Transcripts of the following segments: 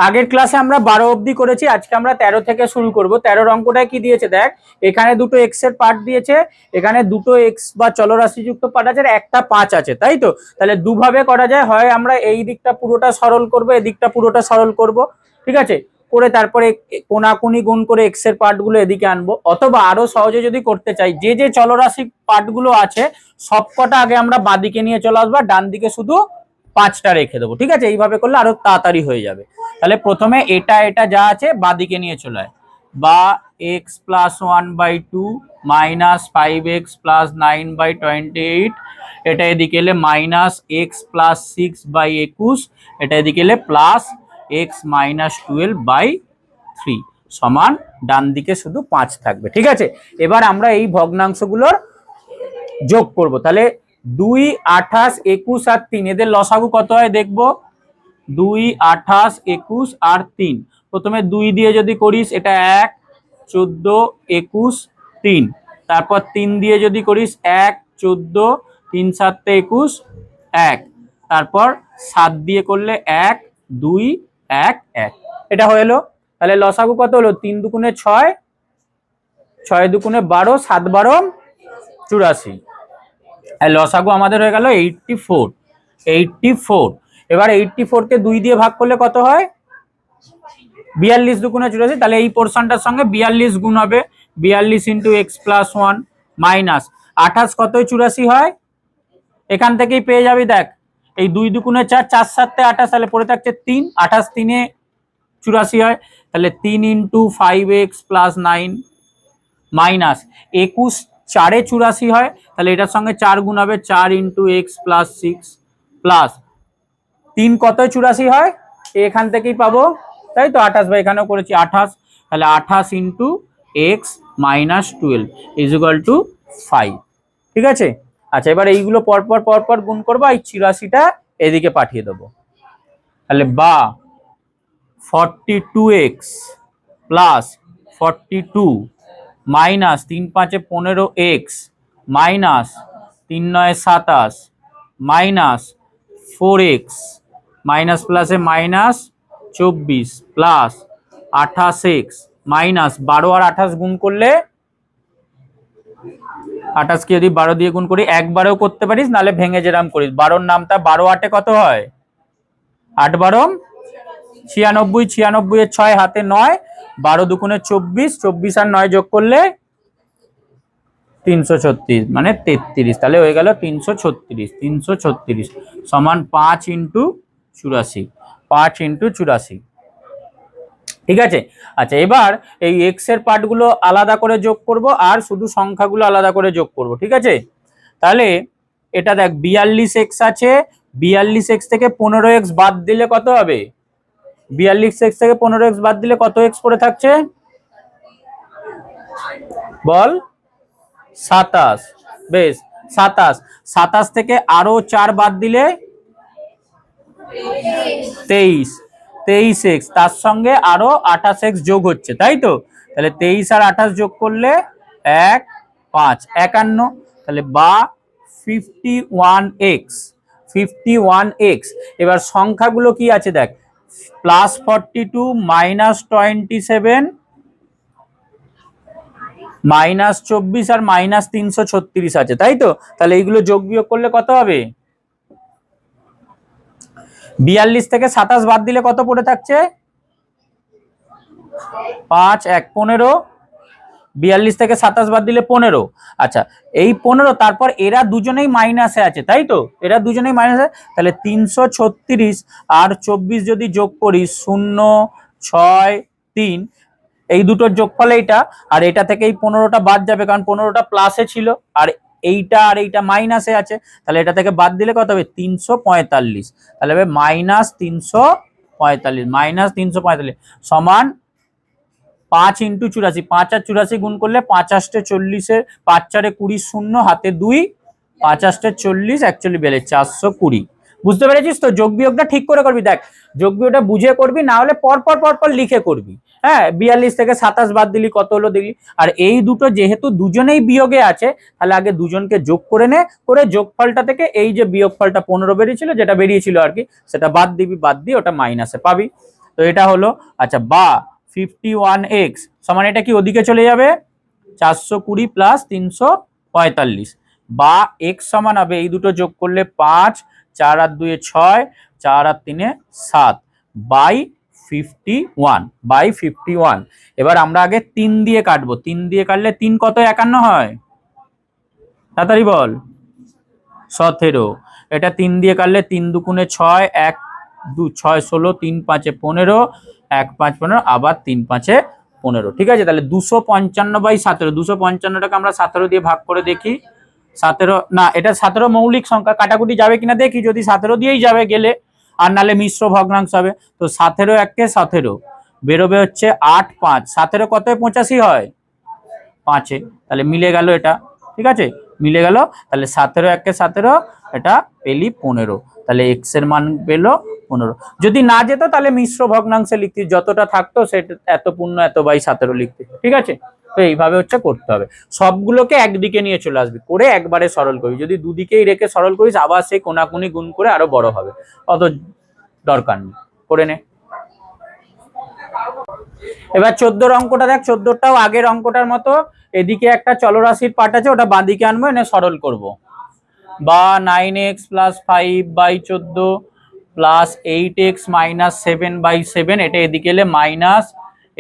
আগের ক্লাসে আমরা 12 অবধি করেছি, আজকে আমরা 13 থেকে শুরু করব। 13 অঙ্কটায় কি দিয়েছে দেখ, এখানে দুটো এক্স এর পার্ট দিয়েছে, এখানে দুটো এক্স বা চলরাশি যুক্ত পার্ট আছে, আর একটা 5 আছে, তাই তো? তাহলে দুভাবে করা যায়, হয় আমরা এই দিকটা পুরোটা সরল করব, এই দিকটা পুরোটা সরল করব, ঠিক আছে, করে তারপরে কোনাকুনি গুণ করে এক্স এর পার্ট গুলো এদিকে আনবো, অথবা আরো সহজে যদি করতে চাই, যে যে চলরাশি পার্ট গুলো আছে সবকটা আগে আমরা বাঁদিকে নিয়ে চলে আসবো, ডান দিকে শুধু 5টা রেখে দেবো, ঠিক আছে? এইভাবে করলে আরো তাড়াতাড়ি হয়ে যাবে। তাহলে প্রথমে এটা এটা যা আছে বাঁদিকে নিয়ে চলে আয়, বা x plus 1/2 minus 5x plus 9/28, এটা এদিকে এলে মাইনাস এক্স প্লাস 6/21, এটা এদিকে এলে প্লাস এক্স মাইনাস 12/3 সমান ডান দিকে শুধু 5 থাকবে, ঠিক আছে? এবার আমরা এই ভগ্নাংশগুলোর যোগ করব। তাহলে 2, 28, 21 আর 3 এদের লসাগু কত হয় দেখবো। 2, 28, 21 আর 3, প্রথমে 2 দিয়ে যদি করিস এটা 1, 14, 21, 3, তারপর 3 দিয়ে যদি করিস 1, 14, 3 7 21, 1, তারপর 7 দিয়ে করলে 1, 2, 1, 1, এটা হয়ে এলো। তাহলে লসাগু কত হলো, 3 দুগুণে 6, 6 দুগুণে 12, 7 12 84, লসাগু আমাদের হয়ে গেল 84, 84। এবার 84 কে 2 দিয়ে ভাগ করলে কত হয়, 42 দুগুণে 84, তাহলে এই পোরশনটার সঙ্গে 42 গুণ হবে, 42 ইন্টু এক্স প্লাস 1 মাইনাস 28 কতই 84 হয়, এখান থেকেই পেয়ে যাবি। দেখ এই 2 দুগুণে 4, 4 7 28, তাহলে পড়ে থাকছে 3, 28 3 84 হয়, তাহলে 3 ইন্টু 5x প্লাস 9 মাইনাস 21 4 84 হয়, তাহলে এটার সঙ্গে 4 গুণ হবে, 4 ইন্টু এক্স প্লাস 6 প্লাস 3 কত 84 হয়, এখান থেকেই পাবো, তাই তো? 28 বা এখানেও করেছি 28, তাহলে 28 into x minus 12 is equal to 5, ঠিক আছে? আচ্ছা, এবার এইগুলো পরপর পরপর গুণ করবো, এই 84টা এদিকে পাঠিয়ে দেবো। তাহলে বা 42x plus 42 minus 3 5 15x minus 3 9 27 minus 4x minus প্লাসে মাইনাস 24 প্লাস 28x মাইনাস 12 আর 28 গুণ করলে, 28 কে যদি 12 দিয়ে গুণ করি একবারেও করতে পারিস, নালে ভেঙে যেরাম করিস, 12 নামটা 12 8 কত হয়, 8 12 96, 96 এর 6 হাতে 9, 12 দুগুণে 24, 24 আর 9 যোগ করলে 336 মানে 33, তাহলে হয়ে গেল 336, 336 সমান 5 ইন্টু 84, 5 ইন্টু 84, ঠিক আছে? আচ্ছা, এবার এই এক্স এর পার্টগুলো আলাদা করে যোগ করব, আর শুধু সংখ্যাগুলো আলাদা করে যোগ করব, ঠিক আছে? তাহলে এটা দেখ 42x আছে, 42x থেকে 15x বাদ দিলে কত হবে, 42x থেকে 15x বাদ দিলে কত এক্স পড়ে থাকছে বল, 27, বেশ 27, 27 থেকে আরো 4 বাদ দিলে 23, 23x, তার সঙ্গে আরো 28x যোগ হচ্ছে, তাই তো? তাহলে 23 আর 28 যোগ করলে 1 5 51, তাহলে বা 51x, 51x। এবার সংখ্যাগুলো কি আছে দেখ, প্লাস 42 মাইনাস 27 মাইনাস 24 আর মাইনাস 336 আছে, তাই তো? তাহলে এইগুলো যোগ বিয়োগ করলে কত হবে, 42 থেকে 27 বাদ দিলে কত পড়ে থাকছে, 5 1 15, 42 থেকে 27 বাদ দিলে 15, আচ্ছা এই 15, তারপর এরা দুজনেই মাইনাসে আছে, তাই তো? এরা দুজনেই মাইনাসে, তাহলে 336 আর 24 যদি যোগ করি 0 6 3, এই দুটোর যোগফল এইটা, আর এটা থেকে এই 15টা বাদ যাবে, কারণ 15টা প্লাসে ছিল, আর এইটা আর এইটা মাইনাসে আছে, তাহলে এটা থেকে বাদ দিলে কত হবে 345, তাহলে হবে মাইনাস 345, মাইনাস 345 সমান 5 ইন্টু 84, 5 আর 84 গুণ করলে 5 8 40, 5 4 20 0 হাতে 2, 5 8 40 41 বেলে 420। বুঝতে পেরেছিস তো? যোগ বিয়োগটা ঠিক করে করবি, দেখ যোগ বিয়োগটা বুঝে করবি, না হলে পরপর পরপর লিখে করবি। হ্যাঁ, 42 থেকে 27 বাদ দিলি কত হলো দেখলি, আর এই দুটো যেহেতু দুজনেই বিয়োগে আছে, তাহলে আগে দুজনকে যোগ করে নে, করে যোগফলটা থেকে এই যে বিয়োগফলটা 15 বেরিয়েছিল, যেটা বেরিয়েছিল আর কি, সেটা বাদ দিবি, বাদ দিয়ে ওটা মাইনাসে পাবি। তো এটা হলো। আচ্ছা, বা 51x সমান এটা কি ওদিকে চলে যাবে, 420 প্লাস 345, বা x সমান হবে এই দুটো যোগ করলে 5, 4 আর 2 6, 4 আর 3 7 বাই 51। এবার আমরা আগে 3 দিয়ে কাটবো, 3 দিয়ে কাটলে 3 কত 51 হয়, তাড়াতাড়ি বল, 17। এটা 3 দিয়ে কাটলে 3 দুগুণে 6, 1 2 6 16, 3 5 15, 1 5 15, আবার 3 5 15। ঠিক আছে, তাহলে 255/17, 255টাকে আমরা 17 দিয়ে ভাগ করে দেখি। 17 না, এটা 17 মৌলিক সংখ্যা, কাটাকুটি যাবে কিনা দেখি, যদি 17 দিয়েই যাবে গেলে, আর নালে মিশ্র ভগ্নাংশ হবে। তো 17 1 17 বেরোবে হচ্ছে 8 5, 17 কত 85 হয় 5, তাহলে মিলে গেল এটা। ঠিক আছে, মিলে গেল। তাহলে 17 1 17, এটা পেলি 15, তাহলে এক্স এর মান পেলো 15। যদি না যেত তাহলে মিশ্র ভগ্নাংশে লিখতি, যতটা থাকতো সেটা এত পূর্ণ এত বাই 17 লিখতি। ঠিক আছে, তো এইভাবে হচ্ছে করতে হবে, সবগুলোকে একদিকে নিয়ে চলে আসবি, করে একবারে সরল করবি। যদি দুদিকেই রেখে সরল করিস আবার সেই কোনাকুনি গুণ করে আরো বড় হবে, অত দরকার নেই, করে নে। এবার 14 অঙ্কটা দেখ, 14টাও আগের অঙ্কটার মতো, এদিকে একটা চলরাশির পার্ট আছে, ওটা বাঁদিকে আনবো, এনে সরল করব। বা 9x plus 5/14 plus 8x minus 7/7, এটা এদিকে এলে মাইনাস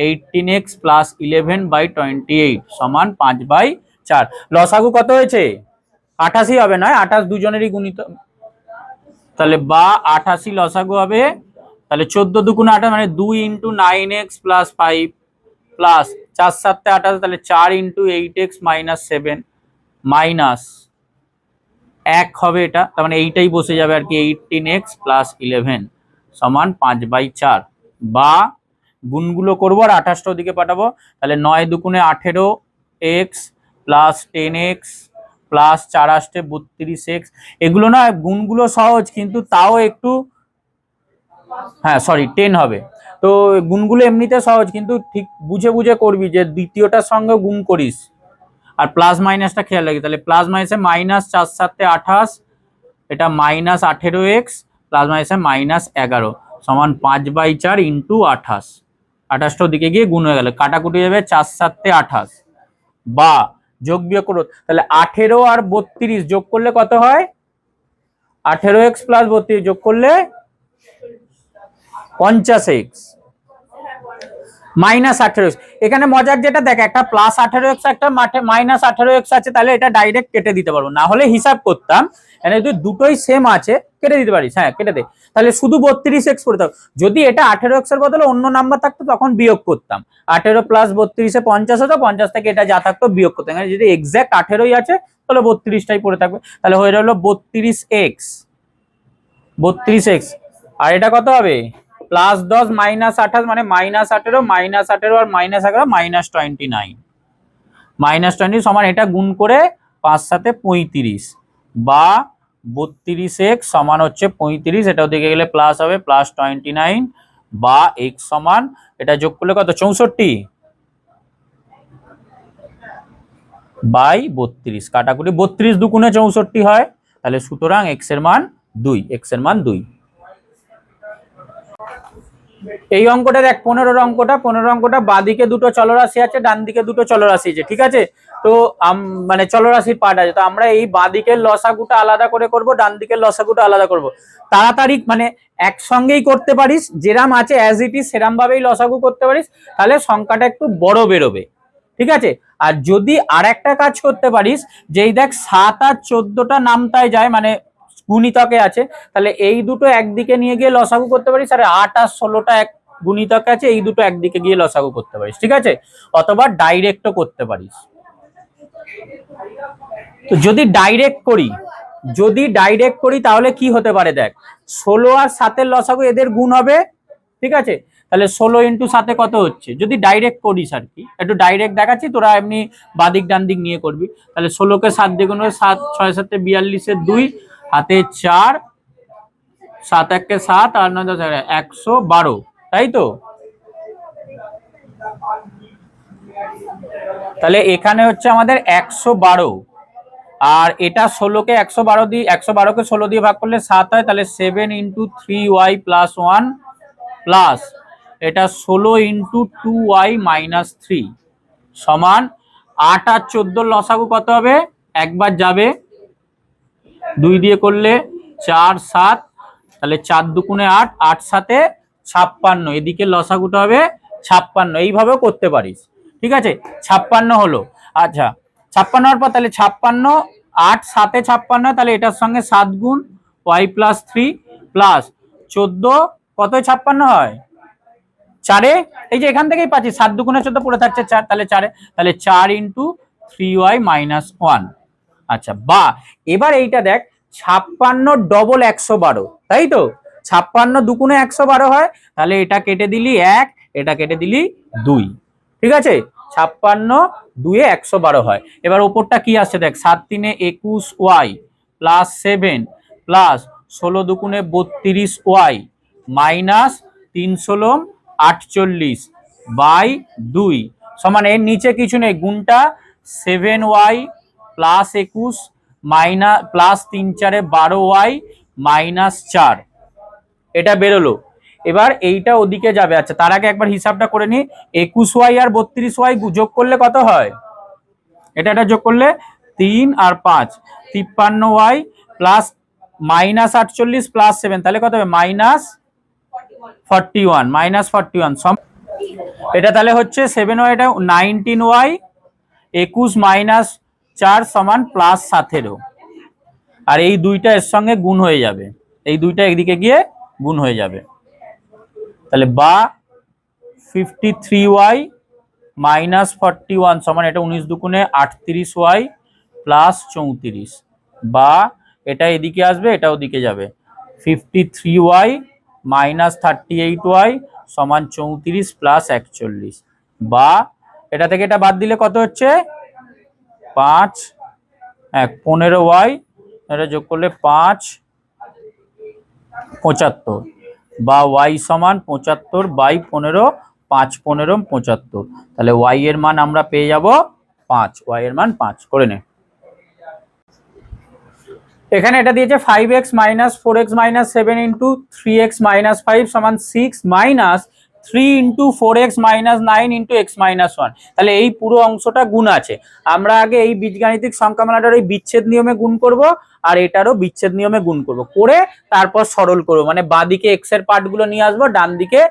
18x প্লাস 11/28 সমান 5/4। লসাগু কত হয়েছে, 88 হবে, নয় 28 দুজনেরই গুণিত, তাহলে বা 88 লসাগু হবে। তাহলে 14 দুগুণে 28 মানে 2 ইন্টু 9x প্লাস 5 প্লাস 4 7 28, তাহলে 4 ইন্টু 8x মাইনাস 7 মাইনাস 1 হবে, এটা তার মানে এইটাই বসে যাবে আর কি, 18x প্লাস 11 সমান 5/4। বা গুণগুলো করবো আর 28টা ওদিকে পাঠাবো, তাহলে 9 দুগুণে 18x plus 10x plus 4 8 32x। এগুলো না গুণগুলো সহজ, কিন্তু তাও একটু, হ্যাঁ সরি 10 হবে। তো গুণগুলো এমনিতে সহজ, কিন্তু ঠিক বুঝে বুঝে করবি, যে দ্বিতীয়টার সঙ্গে গুণ করিস, আর প্লাস মাইনাসটা খেয়াল রাখি। তাহলে প্লাস মাইনাসে মাইনাস 4 7 28, এটা মাইনাস 18x প্লাস মাইনাসে মাইনাস 11 সমান 5/4 ইন্টু 28। 28টার দিকে গিয়ে গুণ হয়ে গেল, কাটাকুটি যাবে 4 7 28, বা যোগ বিয়োগ করো, তাহলে 18 আর 32 যোগ করলে কত হয়, 18x প্লাস 32 যোগ করলে 50x মাইনাস 18x। এখানে মজার যেটা দেখ, একটা প্লাস 18x একটা মাইনাস 18x আছে, তাহলে এটা ডাইরেক্ট কেটে দিতে পারবো, না হলে হিসাব করতাম। এখানে যদি দুটোই সেম আছে কেটে দিতে পারিস, হ্যাঁ কেটে দে, তাহলে শুধু 32x করে দাও। যদি এটা 18x এর বদলে অন্য নাম্বার থাকতো তখন বিয়োগ করতাম, 18 প্লাস 32 50 হতো, 50 থেকে এটা যা থাকতো বিয়োগ করতাম। এখানে যদি এক্সাক্ট 18ই আছে তাহলে 32টাই পড়ে থাকবে, তাহলে হয়ে গেল 32x। আর এটা কত হবে, প্লাস 10 মাইনাস 28 মানে মাইনাস 18, মাইনাস 18 আর মাইনাস 11 মাইনাস 29, মাইনাস 20 সমান এটা গুণ করে 5 7 35, বা 32x সমান হচ্ছে 35, এটা ওদিকে গেলে প্লাস হবে, প্লাস 29, বা x সমান এটা যোগ করলে কত 64/32, কাটাকুটি 32 দুগুণে 64 হয়, তাহলে সুতরাং x এর মান 2, x এর মান 2। এই অঙ্কটা দেখ 15 অঙ্কটা, 15 অঙ্কটা বাঁদিকে দুটো চলরাশি আছে, ডান দিকে দুটো চলরাশি আছে। ঠিক আছে, তো মানে চলরাশির পার্ট আছে, তো আমরা এই বাঁদিকের লসাগুটা আলাদা করে করব, ডান দিকের লসাগুটা আলাদা করব। তাড়াতাড়ি মানে একসঙ্গেই করতে পারিস, যেরাম আছে অ্যাজ ইট ইজ সেরাম ভাবেই লসাগু করতে পারিস, তাহলে সংখ্যাটা একটু বড় বেরোবে। ঠিক আছে, আর যদি আর একটা কাজ করতে পারিস, যেই দেখ 7 আর 14টা নামতায় যায়, মানে গুণিতকে আছে, তাহলে এই দুটো একদিকে নিয়ে গিয়ে লসাগু করতে পারিস, আর 8 আর 16টা এক গুণিতকে আছে, এই দুটো একদিকে গিয়ে লসাগু করতে পারিস। ঠিক আছে, অথবা ডাইরেক্টও করতে পারিস। তো যদি ডাইরেক্ট করি তাহলে কি হতে পারে দেখ, 16 আর 7-এর লসাগু এদের গুণ হবে। ঠিক আছে, তাহলে 16 ইন্টু 7 কত হচ্ছে, যদি ডাইরেক্ট করিস আর কি, একটু ডাইরেক্ট দেখাচ্ছি, তোরা এমনি বাদিক ডান দিক নিয়ে করবি। তাহলে 16কে 7 দিয়ে গুণ 7 6 7 42 2 হাতে 4, 7 1 7 আর 9 10 112, তাই তো। তাহলে এখানে হচ্ছে আমাদের 112, আর এটা 16কে 112 দিয়ে 112কে 16 দিয়ে ভাগ করলে 7 হয়, তাহলে 7 ইন্টু 3y প্লাস 1 প্লাস এটা 16 ইন্টু 2y-3 সমান 8 আর 14 লসাগু কত হবে? একবার যাবে, 2 দিয়ে করলে 4 7, তাহলে 4 দুগুণে 8, 8 7 56, এদিকে লসাগুটা হবে 56। এইভাবেও করতে পারিস, ঠিক আছে। 56 হলো। আচ্ছা 56 হওয়ার পর তাহলে 56, 8 7 56, তাহলে এটার সঙ্গে 7 গুণ y+3 প্লাস 14 কত 56 হয় 4, এই যে এখান থেকেই পাচ্ছি 7 দুগুণে 14 পড়ে থাকছে 4, তাহলে 4, তাহলে 4 ইন্টু 3y-1। আচ্ছা বা এবার এইটা দেখ 56 ডবল 112, তাই তো 56 দুগুণে 112 হয়, তাহলে এটা কেটে দিলি 1, এটা কেটে দিলি 2, ঠিক আছে। 56 2 এ 112 হয়। এবার ওপরটা কি আসছে দেখ, 7 3 21y প্লাস 7 প্লাস 16 দুগুণে 32y মাইনাস 3 16 48 বাই 2 সমান, এর নিচে কিছু নেই, গুণটা 7y plus 21 minus plus 3 4 12y minus 4, এটা বেরোলো। এবার এইটা ওদিকে যাবে। আচ্ছা তার আগে একবার হিসাবটা করে নি, 21y আর 32y যোগ করলে কত হয়? এটা যোগ করলে 3 আর 5 53y প্লাস মাইনাস 48 প্লাস 7, তাহলে কত হবে? মাইনাস 41 এটা তাহলে হচ্ছে 7y, এটা 19y, 21 মাইনাস 4 সমান প্লাস 17, আর এই দুইটা এর সঙ্গে গুণ হয়ে যাবে, এই দুইটা একদিকে গিয়ে গুণ হয়ে যাবে, তাহলে বা 53y মাইনাস 41 সমান, এটা 19 দুগুণে 38y প্লাস 34, বা এটা এদিকে আসবে, এটা ওদিকে যাবে, 53y মাইনাস 38y সমান 34 প্লাস 41, বা এটা থেকে এটা বাদ দিলে কত হচ্ছে? 5 1 15y, এটা যোগ করলে 5 75, বা y সমান 75 বাই 15, 5 15 75, তাহলে y এর মান আমরা পেয়ে যাব 5, y এর মান 5 করে নে। এখানে এটা দিয়েছে 5x minus 4x minus 7 into 3x minus 5 সমান 6 minus 3 into 4x minus 9 into x minus 1, তাহলে এই পুরো অংশটা গুণ আছে। আমরা আগে এই বীজগাণিতিক সংখ্যামালাটার এই বিচ্ছেদ নিয়মে গুণ করব, আর এটারও বিচ্ছেদ নিয়মে গুণ করব, করে তারপর সরল করব, মানে বাঁদিকে x এর পার্টগুলো নিয়ে আসবো, ডান দিকে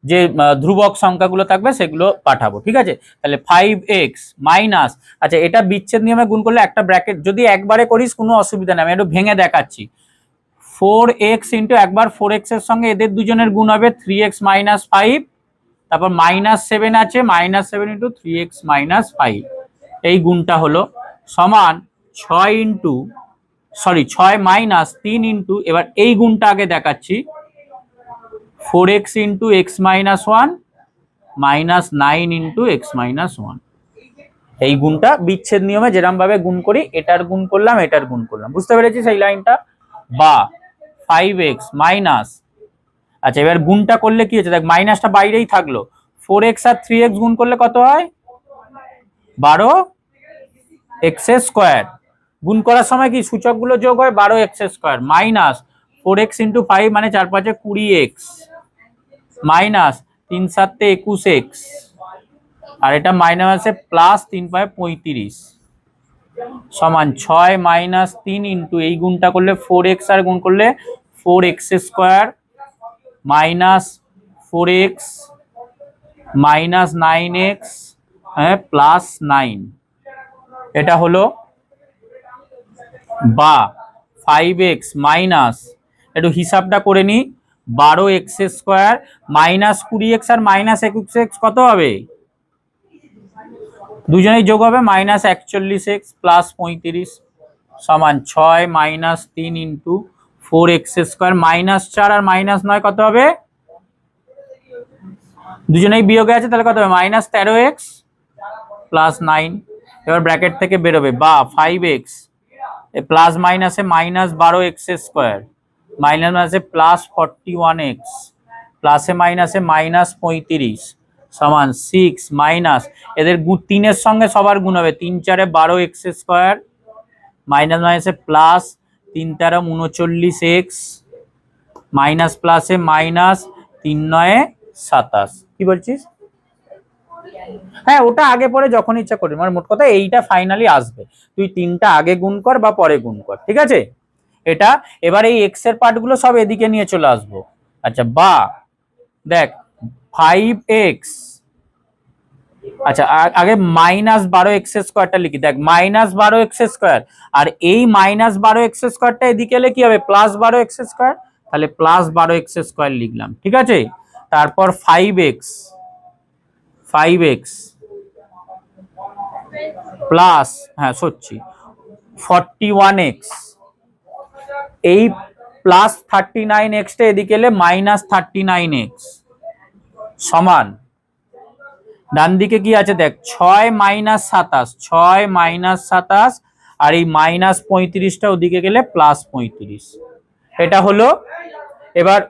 যে ধ্রুবক সংখ্যাগুলো থাকবে সেগুলো পাঠাবো, ঠিক আছে। তাহলে 5x মাইনাস, আচ্ছা এটা বিচ্ছেদ নিয়মে গুণ করলে একটা ব্র্যাকেট, যদি একবারে করিস কোনো অসুবিধা নেই, আমি একটু ভেঙে দেখাচ্ছি। 4x ইন্টু একবার 4x এর সঙ্গে এদের দুজনের গুণ হবে 3x মাইনাস 5, তারপর মাইনাস 7 আছে, মাইনাস 7 ইন্টু 3x মাইনাস 5, এই গুণটা হলো সমান 6 মাইনাস 3 ইন্টু, এবার এই গুণটা আগে দেখাচ্ছি, 4x into x minus 1 minus 9 into x minus 1, এই গুণটা বিচ্ছেদ নিয়মে যেরকম ভাবে গুণ করি, এটার গুণ করলাম, এটার গুণ করলাম, বুঝতে পেরেছিস এই লাইনটা। বা 5x মাইনাস, আচ্ছা এবার গুণটা করলে কি হচ্ছে দেখ, মাইনাসটা বাইরেই থাকলো, 4x আর 3x গুণ করলে কত হয়? 12x স্কোয়ার, গুণ করার সময় কি সূচকগুলো যোগ হয়, 12x square minus 4x into 5 মানে 4 5 20x মাইনাস 3 7 21x, আর এটা মাইনাস আছে প্লাস 3 5 35 সমান 6 মাইনাস 3 ইন্টু এই গুণটা করলে 4x আর গুণ করলে 4x square minus 4x minus 9x হ্যাঁ প্লাস 9, এটা হলো। বা 5x মাইনাস, একটু হিসাবটা করে নি, 12x স্কোয়ার মাইনাস 20x আর মাইনাস 21x কত হবে? দুজনেই যোগ হবে, মাইনাস 41x প্লাস 35 সমান 6 minus 3 into 4x square minus 4 আর মাইনাস 9 কত হবে? দুজনেই বিয়োগে আছে, তাহলে কত হবে? মাইনাস 13x প্লাস 9, এবার ব্র্যাকেট থেকে বেরোবে, বা 5x প্লাস মাইনাসে মাইনাস 12x স্কোয়ার মাইনাস আছে প্লাস 41x প্লাসে মাইনাসে মাইনাস 35 সমান 6 মাইনাস, এদের 3-এর সঙ্গে সবার গুণ হবে, 3 4 12x স্কোয়ার মাইনাস মাইনাসে প্লাস 3 13 39x মাইনাস প্লাসে মাইনাস 3 9 27। কি বলছিস? হ্যাঁ, ওটা আগে পরে যখন ইচ্ছা করি, মানে মোট কথা এইটা ফাইনালি আসবে। তুই 3টা আগে গুণ কর বা পরে গুণ কর, ঠিক আছে? এটা এবার এই এক্স এর পার্ট গুলো সব এদিকে নিয়ে চলে আসবো। আচ্ছা, বা দেখ 5x, আচ্ছা আগে -12x² লিখি। দেখ -12x², আর এই -12x² এদিকে এলে কি হবে? +12x²। তাহলে +12x² লিখলাম, ঠিক আছে? তারপর 5x প্লাস, হ্যাঁ সচ্ছি, 41x, এই +39x টা এদিকে এলে -39x সমান, ডান দিকে কি আছে দেখ, 6 - 27, 6 - 27, আর এই -35টা ওদিকে গেলে +35। এটা হলো। এবার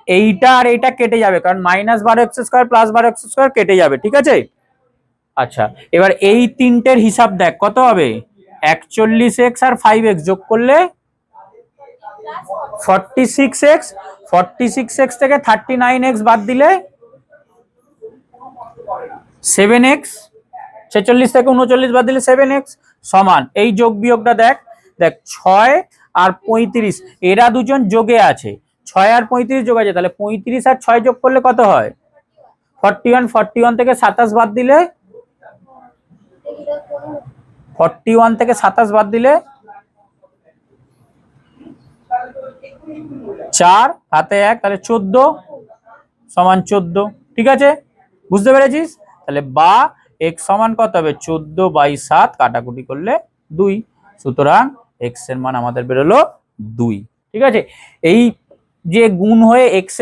এইটা আর এইটা কেটে যাবে, কারণ -12x² +12x² কেটে যাবে, ঠিক আছে? আচ্ছা, এবার এই তিনটের হিসাব দেখ কত হবে। 41x আর 5x যোগ করলে 46x, 46x থেকে 39x বাদ দিলে 7x, 46 থেকে 39 বাদ দিলে 7x সমান, এই যোগ বিয়োগটা দেখ, দেখ 6 আর 35 এরা দুজন যোগে আছে, 6 আর 35 যোগ আছে, তাহলে 35 আর 6 যোগ করলে কত হয়? 41, 41 থেকে 27 বাদ দিলে 41 থেকে 27 বাদ দিলে 4 হাতে 1, তাহলে 14 সমান 14, ঠিক আছে? বুঝতে পেরেছিস? তাহলে বা x সমান কত হবে? 14/7, কাটাকুটি করলে 2, সুতরাং x এর মান আমাদের বেরোলো 2, ঠিক আছে? এই যে গুণ হয়ে x²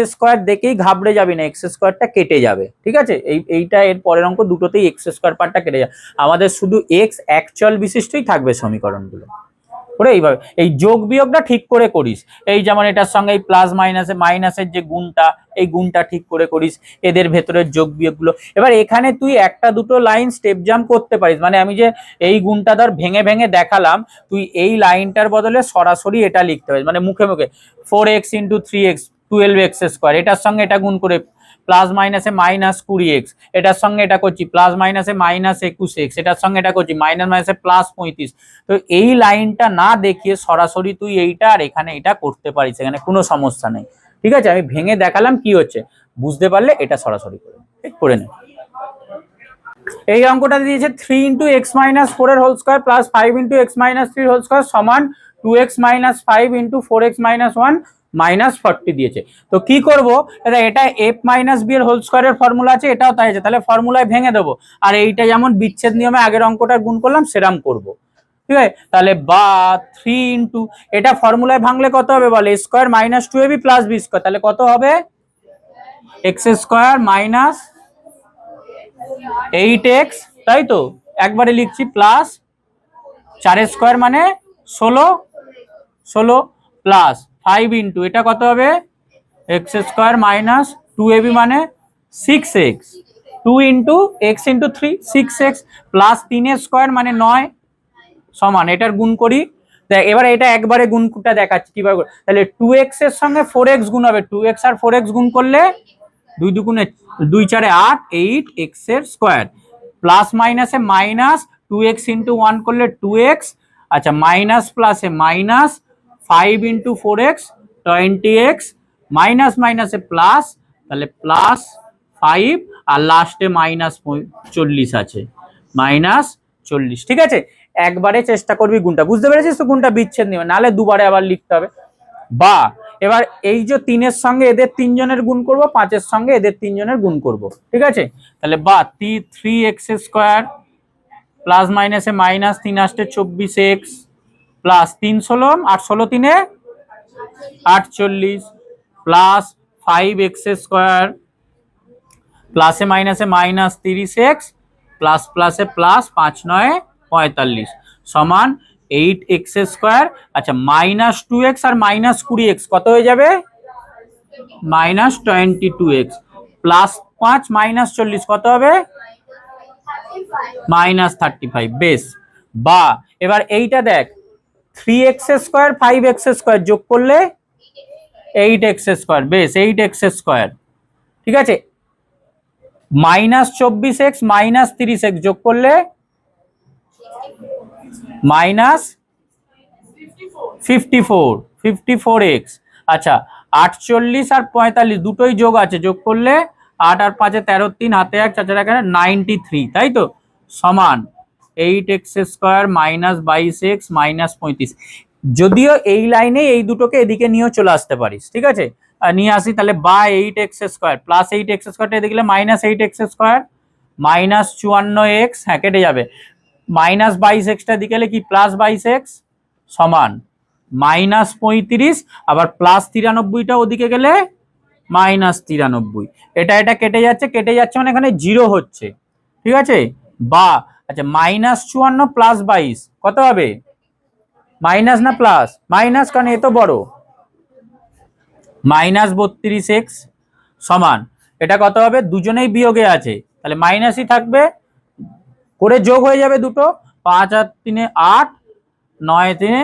দেখেই ঘাবড়ে যাবি না, x² কেটে যাবে, ঠিক আছে? এইটা এর পরের অঙ্ক দুটোতেই x² পার্টটা কেটে যাবে, আমাদের শুধু x অ্যাকচুয়াল বিশিষ্টই থাকবে সমীকরণগুলো। করে এইভাবে এই যোগ বিয়োগটা ঠিক করে করিস, এই যেমন এটার সঙ্গে এই প্লাস মাইনাসের যে গুণটা, এই গুণটা ঠিক করে করিস, এদের ভেতরের যোগ বিয়োগগুলো। এবার এখানে তুই একটা দুটো লাইন স্টেপ জাম্প করতে পারিস, মানে আমি যে এই গুণটা ধর ভেঙে ভেঙে দেখালাম, তুই এই লাইনটার বদলে সরাসরি এটা লিখতে পারিস, মানে মুখে মুখে 4x × 3x 12x², এটার সঙ্গে এটা গুণ করে +-20x, এটার সঙ্গে এটা করছি +-21x, এটার সঙ্গে এটা করছি +35। তো এই লাইনটা না দেখিয়ে সরাসরি তুই এইটা আর এখানে এটা করতে পারিস, এখানে কোনো সমস্যা নেই, ঠিক আছে? আমি ভেঙে দেখালাম কি হচ্ছে, বুঝতে পারলে এটা সরাসরি করে নে। এই অঙ্কটা দিয়েছে 3 × x - 4 এর whole square plus 5 × x - 3 whole square সমান 2x - 5 × 4x - 1 -40 দিয়েছে। তো কি করব, এটা f - b এর হোল স্কয়ারের ফর্মুলা আছে, এটাও তাই আছে, তাহলে ফর্মুলায় ভেঙে দেবো, আর এইটা যেমন বিচ্ছেদ নিয়মে আগের অঙ্কটা গুণ করলাম সেরাম করব, ঠিক আছে? তাহলে বা 3 × এটা ফর্মুলায় ভাঙলে কত হবে বল, a² - 2ab + b², তাহলে কত হবে? x² - 8x, তাই তো? একবারে লিখছি, প্লাস 4² মানে 16 প্লাস 5 × এটা কত হবে? x² - 2ab মানে 6x, 2 × x × 3 6x প্লাস 3² মানে 9 সমান, এটার গুণ করি। দেখ এবার এটা একবারে গুণটা দেখাচ্ছি কিভাবে, তাহলে 2x এর সঙ্গে 4x গুণ হবে, 2x আর 4x গুণ করলে 2 × 2 = 8, 8x এর স্কয়ার, প্লাস মাইনাসে মাইনাস 2x × 1 করলে 2x, আচ্ছা মাইনাস প্লাসে মাইনাস 5 × 4x 20x, মাইনাস মাইনাসে প্লাস, তাহলে প্লাস 5 আর লাস্টে -40 আছে, -40, ঠিক আছে? একবারে চেষ্টা করবি গুণটা, বুঝতে পেরেছিস তো? গুণটা বিচ্ছেদ নিবে, নাহলে দুবারে আবার লিখতে হবে। বা এবার এই যে 3 এর সঙ্গে এদের 3 জনের গুণ করব, 5 এর সঙ্গে এদের 3 জনের গুণ করব, ঠিক আছে? তাহলে বা 3x² প্লাস মাইনাসে মাইনাস 3 আসতে 24x প্লাস 3 16 8 16 3 48 প্লাস 5x² প্লাসে মাইনাসে মাইনাস 30x প্লাস প্লাসে প্লাস 5 9 45 সমান 8x², আচ্ছা -2x আর -20x কত হয়ে যাবে? -22x প্লাস 5 -40 কত হবে? -35। বেশ, বা এবার এইটা দেখ 3x² 5x² যোগ করলে 8x², বেশ 8x², ঠিক আছে, -24x -30x যোগ করলে -54x। আচ্ছা 48 আর 45 দুটোই যোগ আছে, যোগ করলে 8 আর 5 13, 3 হাতে 1 চাচার এখানে 93, তাই তো, সমান 8x² -22x -35। যদিও এই লাইনে এই দুটোকে এদিকে নিয়েও চলে আসতে পারিস, ঠিক আছে, নিয়ে আসি তাহলে বা 8x² প্লাস 8x² এদিকে গেলে -8x² -54x, হ্যাঁ কেটে যাবে, -22xটা দিকে গেলে কি +22x সমান -35, আবার +93টা ওদিকে গেলে -93। এটা কেটে যাচ্ছে, মানে এখানে 0 হচ্ছে, ঠিক আছে, বা আচ্ছা -54 + 22 কত হবে, মাইনাস না প্লাস, মাইনাস কারণ এ তো বড়, -32x সমান এটা কত হবে, দুজনেই বিয়োগে আছে তাহলে মাইনাসই থাকবে, করে যোগ হয়ে যাবে দুটো, 5 আর 3 8, 9 3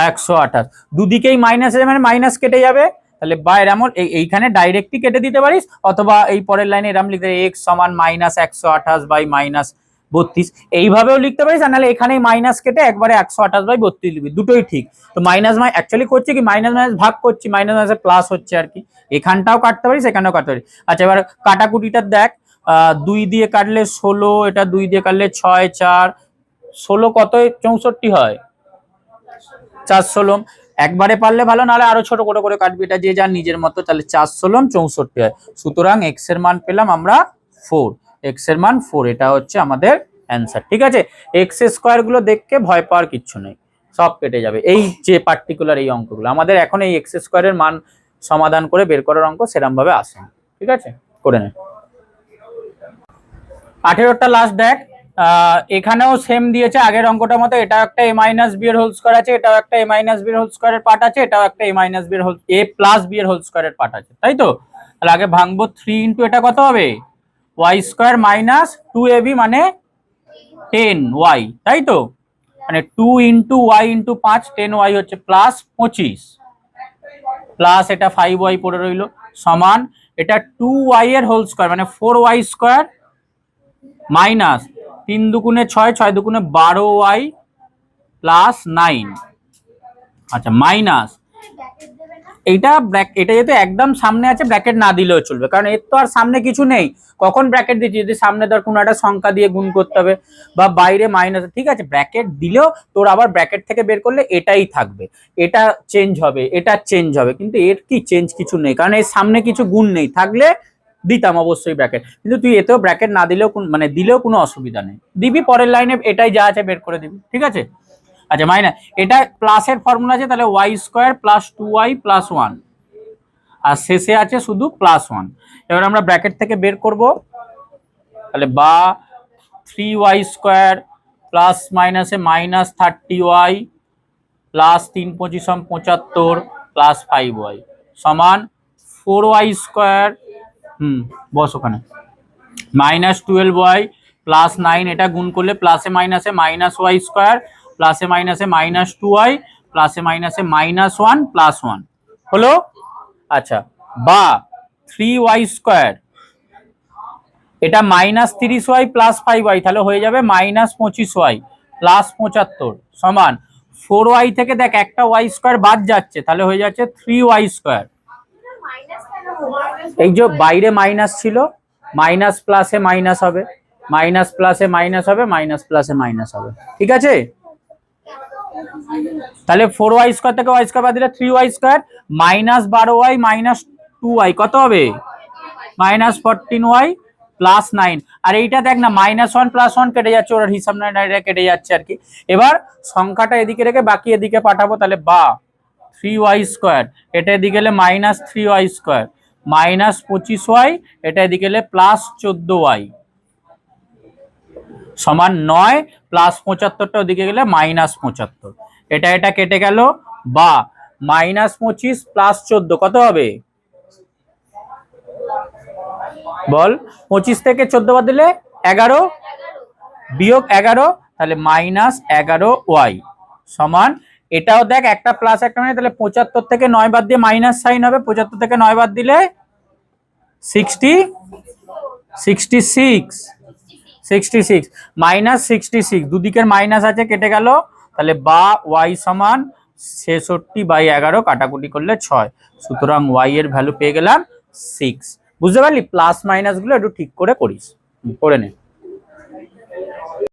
128, দুদিকেই মাইনাস আছে মানে মাইনাস কেটে যাবে, তাহলে বা এরকম এইখানে ডাইরেক্টলি কেটে দিতে পারিস, অথবা এই পরের লাইনে এরকম লিখতে x সমান -128/-32, এইভাবেও লিখতে পারিস, আর নাহলে এখানেই মাইনাস কেটে একবারে 128/32 লিখবি, দুটোই ঠিক। তো মাইনাস অ্যাকচুয়ালি করছে কি, মাইনাস ভাগ করছি, মাইনাস প্লাস হচ্ছে আর কি, এখানটাও কাটতে পারিস এখানেও কাটতে পারিস। আচ্ছা এবার কাটাকুটিটা দেখ, 2 দিয়ে কাটলে 16, এটা 2 দিয়ে কাটলে 6 4 16 কত 64 হয়, 4 16, একবারে পারলে ভালো, নাহলে আরো ছোট করে কাটবি, এটা যে যার নিজের মতো, তাহলে 4 64 হয়। সুতরাং এক্স এর মান পেলাম আমরা 4, এক্স এর মান 4, এটা হচ্ছে আমাদের অ্যান্সার। ঠিক আছে, এক্স স্কোয়ার গুলো দেখে ভয় পাওয়ার কিচ্ছু নেই, সব কেটে যাবে, এই যে পার্টিকুলার এই অঙ্কগুলো আমাদের এখন এই এক্স স্কোয়ারের মান সমাধান করে বের করার অঙ্ক সেরকম ভাবে আসে। ঠিক আছে, করে নে। 18টা লাস্ট দেখ, এখানেও সেম দিয়েছে আগের অঙ্কটার মতো, এটা একটা a মাইনাস বি এর হোল স্কয়ার আছে, এটাও একটা a মাইনাস বি এর হোল স্কয়ারের পার্ট আছে, এটাও একটা a মাইনাস বি এর হোল a প্লাস বি এর হোল স্কয়ারের পার্ট আছে, তাই তো। তাহলে আগে ভাঙবো, 3 ইনটু এটা কত হবে, y স্কয়ার মাইনাস 2ab মানে 10y, তাই তো, মানে 2 ইনটু y ইনটু 5 10y হচ্ছে প্লাস 25, প্লাস এটা 5y পড়ে রইলো, সমান এটা 2y এর হোল স্কয়ার মানে 4y স্কয়ার মাইনাস 3 দুগুণে 6 6 দুগুণে 12y প্লাস 9, আচ্ছা মাইনাস এটা এটা যেহেতু একদম সামনে আছে ব্র্যাকেট না দিলেও চলবে, কারণ এর তো আর সামনে কিছু নেই, কখন ব্র্যাকেট দিচ্ছি, যদি সামনে ধর কোনো একটা সংখ্যা দিয়ে গুণ করতে হবে বা বাইরে মাইনাস, ঠিক আছে, ব্র্যাকেট দিলেও তোর আবার ব্র্যাকেট থেকে বের করলে এটাই থাকবে, এটা চেঞ্জ হবে, এটা চেঞ্জ হবে, কিন্তু এর কি চেঞ্জ কিছু নেই, কারণ এর সামনে কিছু গুণ নেই, থাকলে দিতাম অবশ্যই ব্র্যাকেট, কিন্তু তুই এতেও ব্র্যাকেট না দিলেও মানে দিলেও কোনো অসুবিধা নেই, দিবি পরের লাইনে এটাই যা আছে বের করে দিবি, ঠিক আছে। আচ্ছা মাইনাস এটা প্লাসের ফর্মুলা আছে, তাহলে y square plus 2y plus 1, আর শেষে আছে শুধু প্লাস 1। এবার আমরা ব্র্যাকেট থেকে বের করব, তাহলে বা 3y স্কয়ার প্লাস মাইনাসে minus 30y plus 3 25 75 plus 5y সমান 4y স্কয়ার, বস ওখানে, মাইনাস 12y প্লাস 9, এটা গুণ করলে প্লাসে মাইনাসে মাইনাস ওয়াই স্কোয়ার প্লাসে মাইনাসে মাইনাস 2y প্লাসে মাইনাসে মাইনাস 1 প্লাস 1 হলো। আচ্ছা বা 3y স্কোয়ার, এটা মাইনাস 30y প্লাস 5y, তাহলে হয়ে যাবে মাইনাস 25y প্লাস 75 সমান 4y থেকে দেখ একটা y স্কোয়ার বাদ যাচ্ছে, তাহলে হয়ে যাচ্ছে 3y স্কোয়ার, এই যে বাইরে মাইনাস ছিল, মাইনাস প্লাসে মাইনাস হবে, মাইনাস প্লাসে মাইনাস হবে, মাইনাস প্লাসে মাইনাস হবে, ঠিক আছে। তাহলে 4y স্কয়ার থেকে y স্কয়ার বাদ দিলে 3y square minus 12y minus 2y কত হবে, মাইনাস 14y প্লাস 9, আর এইটা দেখ না মাইনাস 1 প্লাস 1 কেটে যাচ্ছে, ওর হিসাব না কেটে যাচ্ছে আর কি। এবার সংখ্যাটা এদিকে রেখে বাকি এদিকে পাঠাবো, তাহলে বা 3y স্কয়ার, এটা এদিকে গেলে minus 3y square minus 25y, এটা এদিকে গেলে প্লাস 14y সমান 9 প্লাস 75টা ওদিকে গেলে মাইনাস 75, এটা কেটে গেল, বা মাইনাস 25 প্লাস 14 কত হবে বল, 25 থেকে 14 বাদ দিলে 11 বিয়োগ 11, তাহলে মাইনাস 11y সমান, এটাও দেখ একটা প্লাস একটা মানে, তাহলে 75 থেকে 9 বাদ দিয়ে মাইনাস সাইন হবে, 75 থেকে 9 বাদ দিলে 66 মাইনাস 66, দুদিকের মাইনাস আছে, কেটে গেল। তাহলে বা ওয়াই সমান 66/11, কাটাকুটি করলে 6, সুতরাং ওয়াই এর ভ্যালু পেয়ে গেলাম 6। বুঝতে পারলি? প্লাস মাইনাস গুলো একটু ঠিক করে করিস, করে নে।